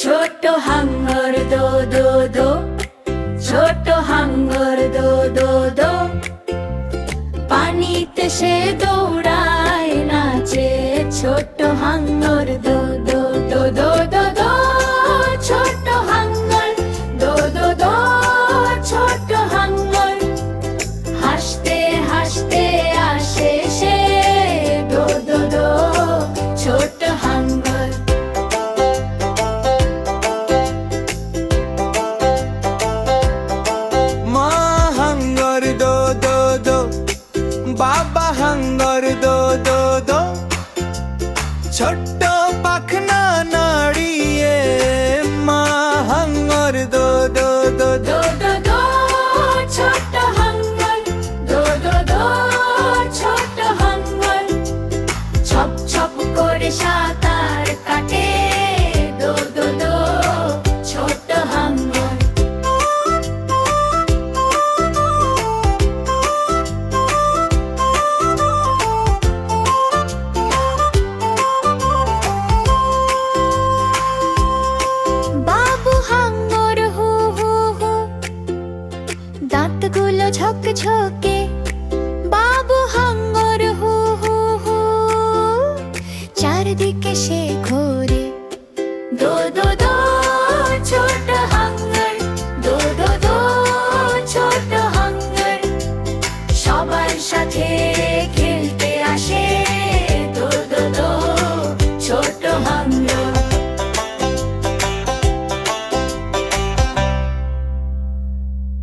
ছোট হাঙ্গর দো দো দো, ছোট হাঙ্গর দো দো দো, পানিতে সে দৌড়ায় নাচে। ছোট হাঙ্গর দো দো দো দো দো দো, ছোট হাঙ্গর দো দো দো, ছোট হাঙ্গর হাসতে হাসতে আসে সে। দো দো দো, ছোট হাঙ্গর। মা হাঙ্গর দো দো দো, বাবা হাঙ্গর দো দো দো, ছোট্ট পাখনা নাড়িয়ে